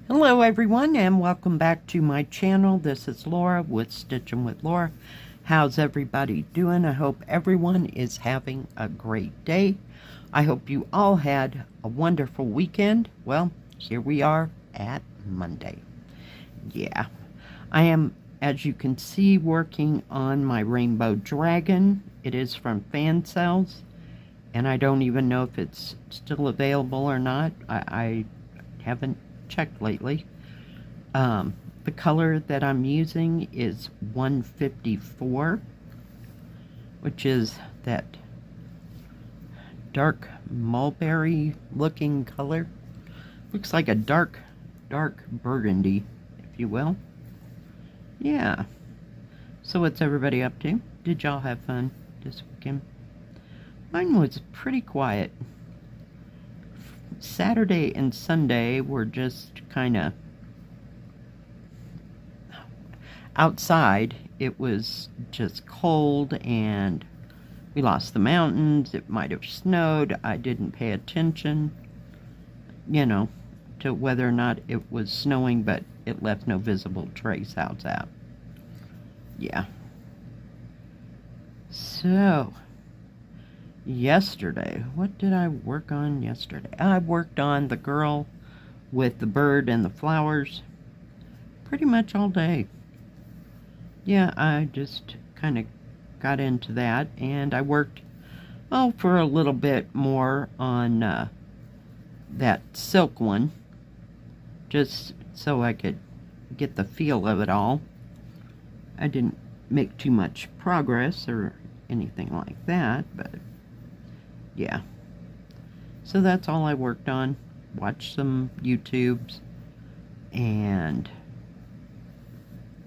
Hello everyone and welcome back to my channel. This is Laura with Stitchin with Laura. How's everybody doing? I hope everyone is having a great day. I hope you all had a wonderful weekend. Well, here we are at Monday. Yeah, I am, as you can see, working on my rainbow dragon. It is from Fansells, and I don't even know if it's still available or not. I haven't checked lately. The color that I'm using is 154, which is that dark mulberry looking color. Looks like a dark burgundy, if you will. Yeah. So what's everybody up to? Did y'all have fun this weekend? Mine was pretty quiet. Saturday and Sunday were just kind of outside. It was just cold and we lost the mountains. It might have snowed. I didn't pay attention, to whether or not it was snowing, but it left no visible trace outside. Yeah. So, yesterday, what did I work on yesterday? I worked on the girl with the bird and the flowers pretty much all day. Yeah, I just kind of got into that, and I worked, for a little bit more on that silk one, just so I could get the feel of it all. I didn't make too much progress or anything like that, but yeah. So that's all I worked on. Watched some YouTubes and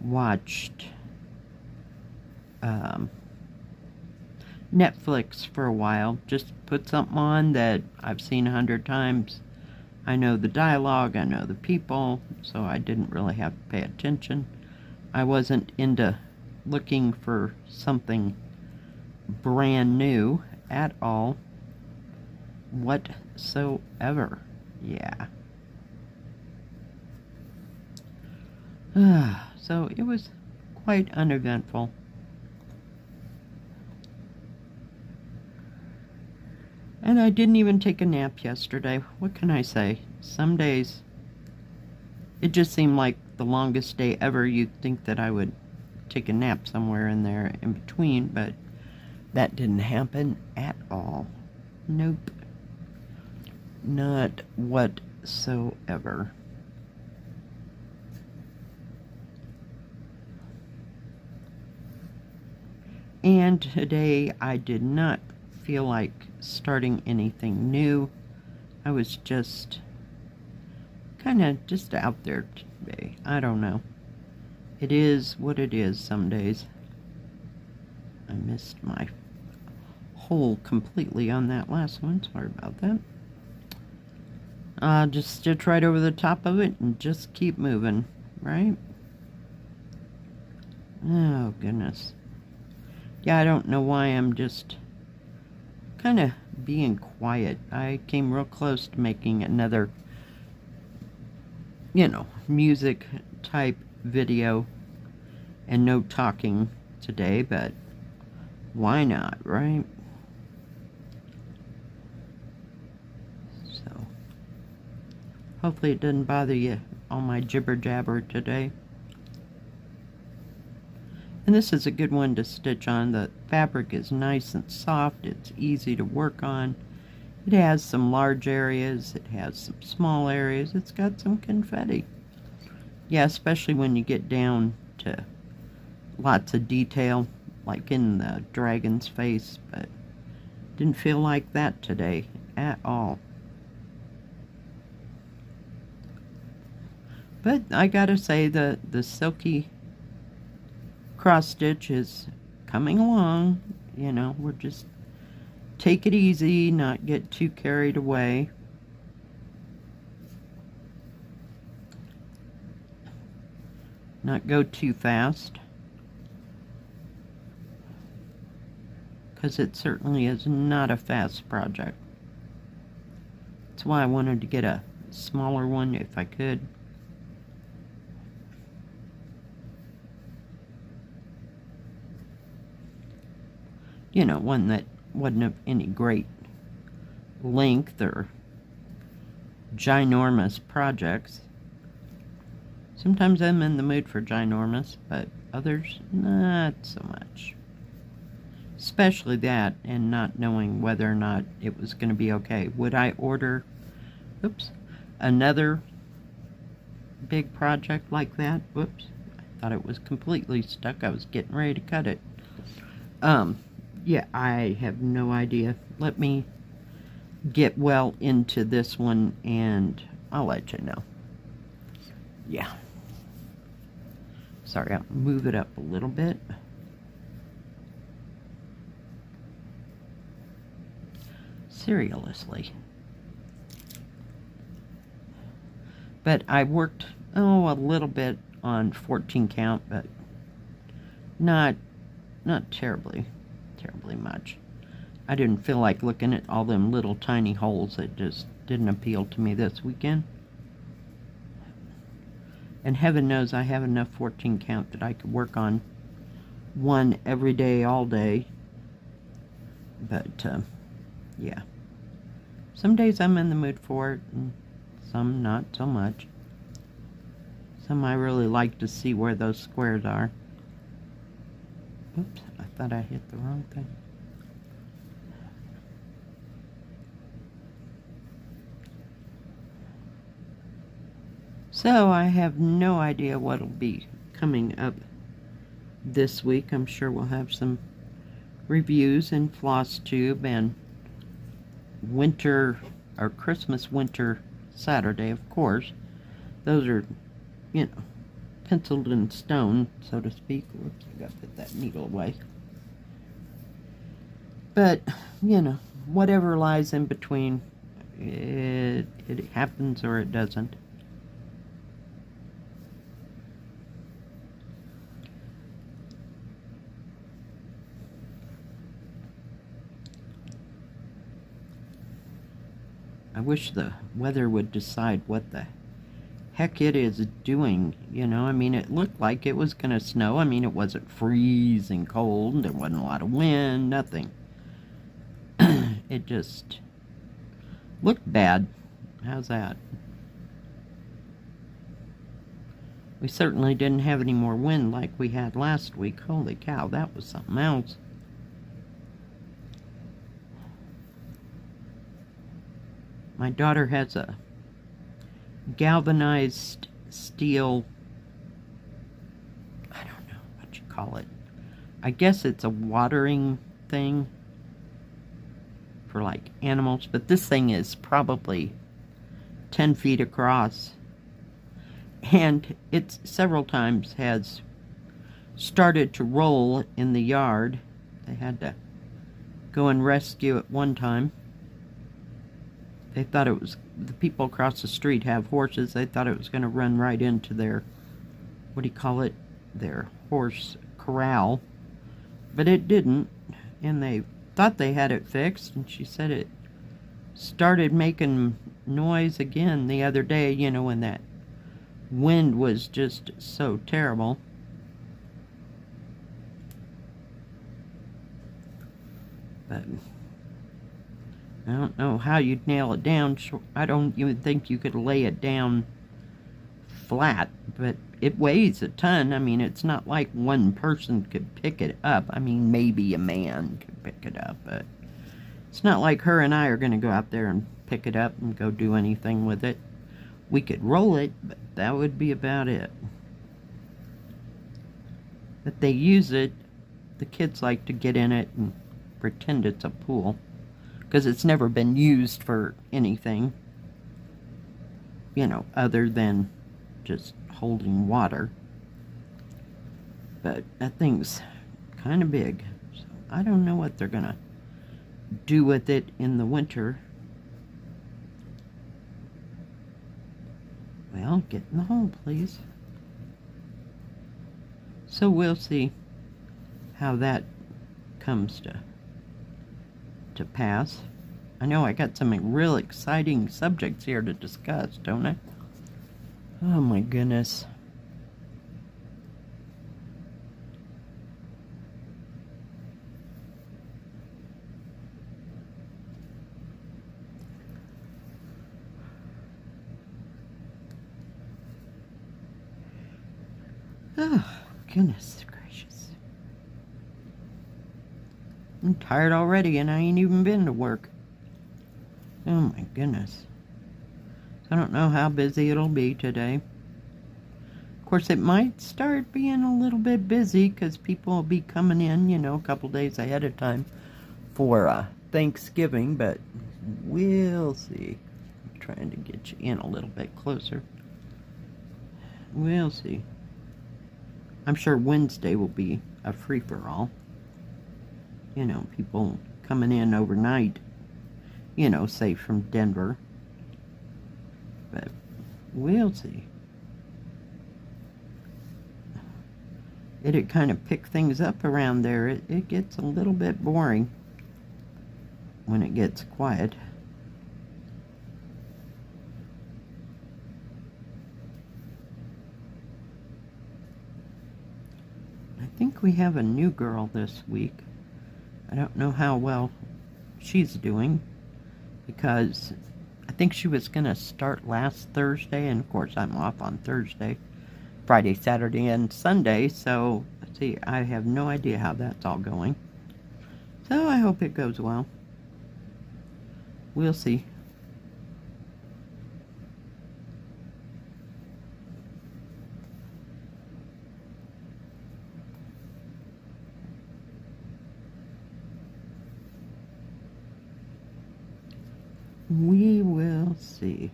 watched Netflix for a while. Just put something on that I've seen 100 times. I know the dialogue, I know the people, so I didn't really have to pay attention. I wasn't into looking for something brand new at all whatsoever. Yeah. So it was quite uneventful. And I didn't even take a nap yesterday. What can I say? Some days it just seemed like the longest day ever. You'd think that I would take a nap somewhere in there in between, but that didn't happen at all. Nope. Not whatsoever. And today I did not feel like starting anything new. I was just kind of just out there today. I don't know. It is what it is some days. I missed my hole completely on that last one. Sorry about that. Just stitch right over the top of it and just keep moving, right? Oh, goodness. Yeah, I don't know why I'm just kind of being quiet. I came real close to making another, music type video and no talking today, but why not, right? So, hopefully it didn't bother you, all my jibber jabber today. And this is a good one to stitch on. The fabric is nice and soft. It's easy to work on. It has some large areas. It has some small areas. It's got some confetti. Yeah, especially when you get down to lots of detail, like in the dragon's face, but didn't feel like that today at all. But I gotta say, the silky cross stitch is coming along. We're just take it easy, not get too carried away. Not go too fast, because it certainly is not a fast project. That's why I wanted to get a smaller one if I could. you know, one that wasn't of any great length or ginormous projects. Sometimes I'm in the mood for ginormous, but others, not so much. Especially that, and not knowing whether or not it was going to be okay. Would I order, another big project like that? Whoops, I thought it was completely stuck. I was getting ready to cut it. Yeah, I have no idea. Let me get well into this one, and I'll let you know. Yeah. Sorry, I'll move it up a little bit. Seriously. But I worked, a little bit on 14 count, but not terribly much. I didn't feel like looking at all them little tiny holes. It just didn't appeal to me this weekend. And heaven knows I have enough 14 count that I could work on one every day, all day. But, yeah. Some days I'm in the mood for it, and some not so much. Some I really like to see where those squares are. Oops, I thought I hit the wrong thing. So I have no idea what'll be coming up this week. I'm sure we'll have some reviews in Floss Tube and winter or Christmas winter Saturday, of course. Those are, you know, penciled in stone, so to speak. Whoops, I gotta put that needle away. But, you know, whatever lies in between, it happens or it doesn't. I wish the weather would decide what the heck it is doing, you know. I mean, it looked like it was going to snow. I mean, it wasn't freezing cold. There wasn't a lot of wind, nothing. It just looked bad. How's that? We certainly didn't have any more wind like we had last week. Holy cow, that was something else. My daughter has a galvanized steel, I don't know what you call it. I guess it's a watering thing for like animals, but this thing is probably 10 feet across. And it several times has started to roll in the yard. They had to go and rescue it one time. They thought it was, the people across the street have horses. They thought it was going to run right into their, what do you call it, their horse corral. But it didn't, and they thought they had it fixed, and she said it started making noise again the other day, you know, when that wind was just so terrible. But I don't know how you'd nail it down. I don't even think you could lay it down flat, but it weighs a ton. I mean, it's not like one person could pick it up. I mean, maybe a man could pick it up, but it's not like her and I are going to go out there and pick it up and go do anything with it. We could roll it, but that would be about it. But they use it. The kids like to get in it and pretend it's a pool, because it's never been used for anything, you know, other than just holding water. But that thing's kind of big, so I don't know what they're gonna do with it in the winter. Well, get in the hole, please. So we'll see how that comes to pass. I know I got some real exciting subjects here to discuss, don't I? Oh my goodness. Oh, goodness gracious. I'm tired already and I ain't even been to work. Oh my goodness. I don't know how busy it'll be today. Of course, it might start being a little bit busy because people will be coming in, you know, a couple days ahead of time for Thanksgiving, but we'll see. I'm trying to get you in a little bit closer. We'll see. I'm sure Wednesday will be a free-for-all. You know, people coming in overnight, you know, say from Denver. But we'll see. It'd kind of pick things up around there. It gets a little bit boring when it gets quiet. I think we have a new girl this week. I don't know how well she's doing because I think she was going to start last Thursday, and of course I'm off on Thursday, Friday, Saturday, and Sunday, so let's see, I have no idea how that's all going. So I hope it goes well. We'll see. We will see.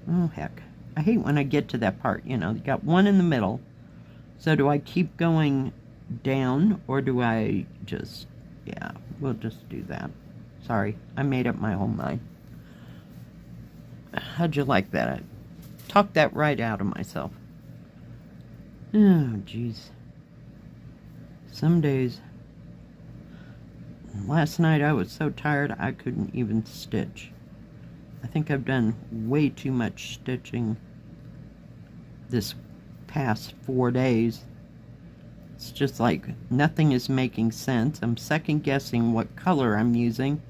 Oh, heck. I hate when I get to that part, you know, you got one in the middle. So do I keep going down or do I just, yeah, we'll just do that. Sorry, I made up my whole mind. How'd you like that? I talked that right out of myself. Oh, jeez. Some days. Last night I was so tired I couldn't even stitch. I think I've done way too much stitching this past 4 days. It's just like nothing is making sense. I'm second guessing what color I'm using.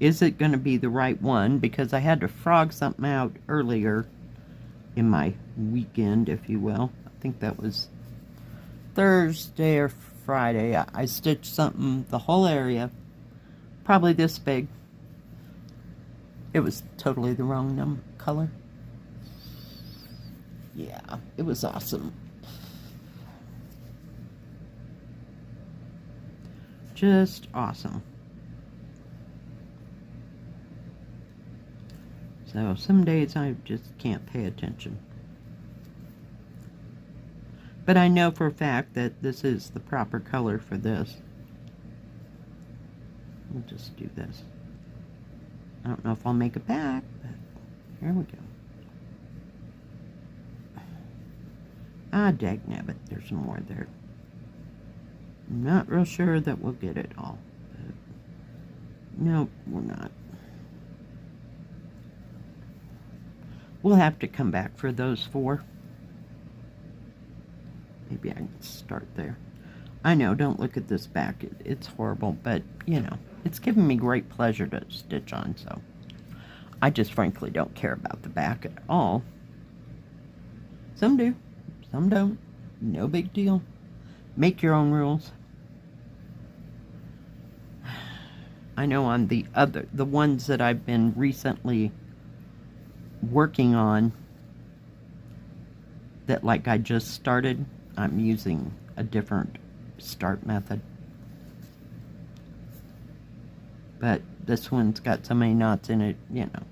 Is it going to be the right one? Because I had to frog something out earlier in my weekend, if you will. I think that was Thursday or Friday. I stitched something, the whole area, probably this big. It was totally the wrong color. Yeah, it was awesome. Just awesome. So some days I just can't pay attention. But I know for a fact that this is the proper color for this. We'll just do this. I don't know if I'll make it back, but here we go. Ah, dagnabbit, there's some more there. I'm not real sure that we'll get it all. But nope, we're not. We'll have to come back for those 4. Maybe I can start there. I know, don't look at this back. It's horrible, but, you know, it's given me great pleasure to stitch on, so I just frankly don't care about the back at all. Some do, some don't. No big deal. Make your own rules. I know on the ones that I've been recently working on, that like I just started, I'm using a different start method. But this one's got so many knots in it, you know,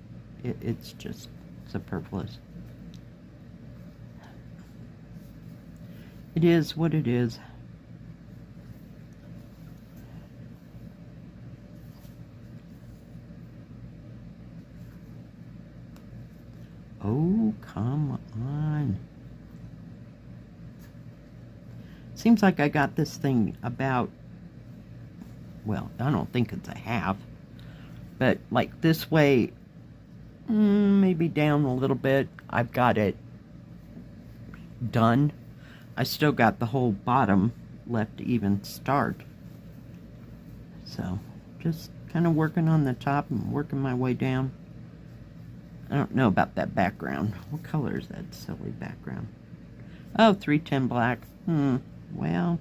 it's just superfluous. It is what it is. Oh, come on. Seems like I got this thing about, well, I don't think it's a half, but like this way, maybe down a little bit. I've got it done. I still got the whole bottom left to even start. So, just kind of working on the top and working my way down. I don't know about that background. What color is that silly background? Oh, 310 black. Well,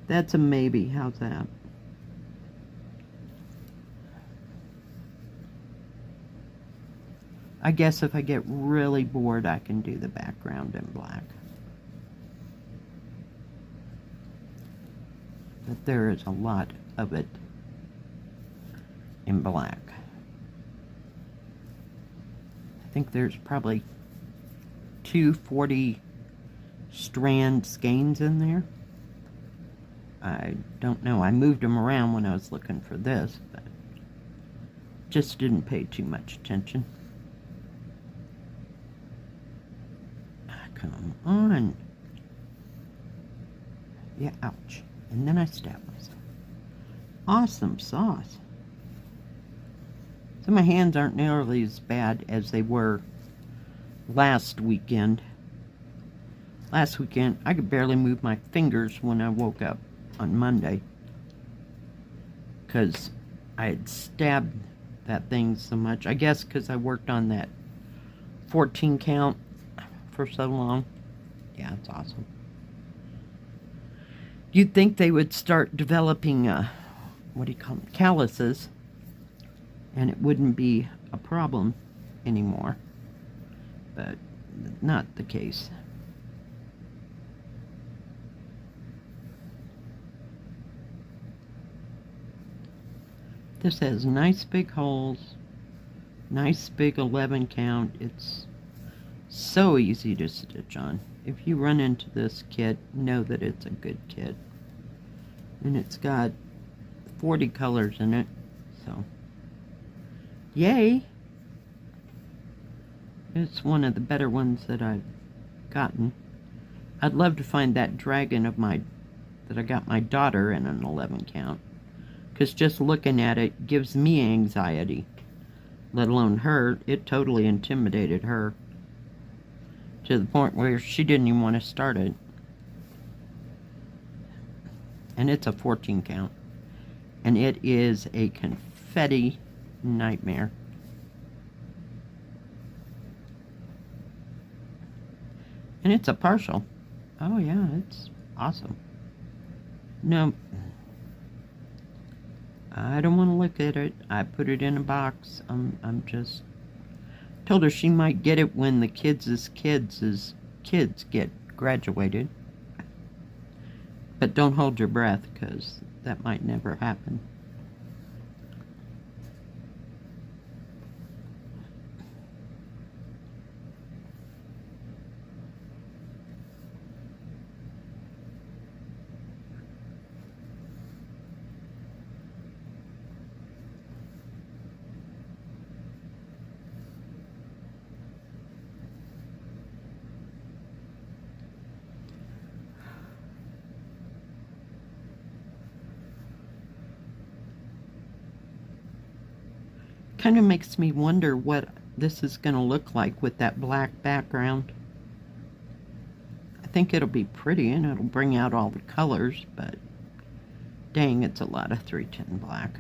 that's a maybe. How's that? I guess if I get really bored, I can do the background in black. But there is a lot of it in black. I think there's probably 240 strand skeins in there. I don't know. I moved them around when I was looking for this, but just didn't pay too much attention. Come on. Yeah, ouch. And then I stabbed myself. Awesome sauce. So my hands aren't nearly as bad as they were last weekend. Last weekend, I could barely move my fingers when I woke up on Monday, because I had stabbed that thing so much. I guess because I worked on that 14 count for so long. Yeah, it's awesome. You'd think they would start developing, what do you call them, calluses, and it wouldn't be a problem anymore, but not the case. This has nice big holes, nice big 11 count. It's so easy to stitch on. If you run into this kit, know that it's a good kit. And it's got 40 colors in it, so yay! It's one of the better ones that I've gotten. I'd love to find that dragon of mine that I got my daughter in an 11 count, because just looking at it gives me anxiety, let alone her. It totally intimidated her to the point where she didn't even want to start it. And it's a 14 count, and it is a confetti nightmare. And it's a partial. Oh yeah, it's awesome. No, I don't want to look at it. I put it in a box. I'm just told her she might get it when the kids' get graduated. But don't hold your breath, because that might never happen. Kind of makes me wonder what this is going to look like with that black background. I think it'll be pretty and it'll bring out all the colors, but dang, it's a lot of 310 black.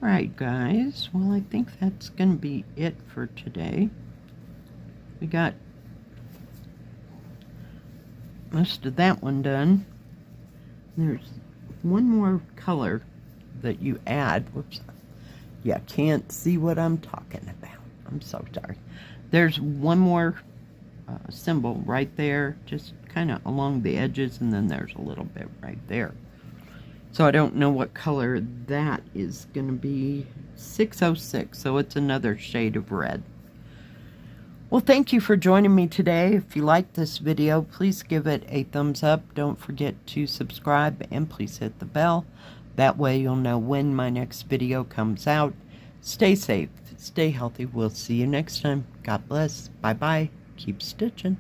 Alright guys, well I think that's going to be it for today. We got most of that one done. There's one more color that you add. Whoops. Yeah, can't see what I'm talking about. I'm so sorry. There's one more symbol right there, just kind of along the edges, and then there's a little bit right there. So I don't know what color that is going to be. 606, so it's another shade of red. Well, thank you for joining me today. If you liked this video, please give it a thumbs up. Don't forget to subscribe, and please hit the bell. That way you'll know when my next video comes out. Stay safe, stay healthy. We'll see you next time. God bless. Bye-bye. Keep stitching.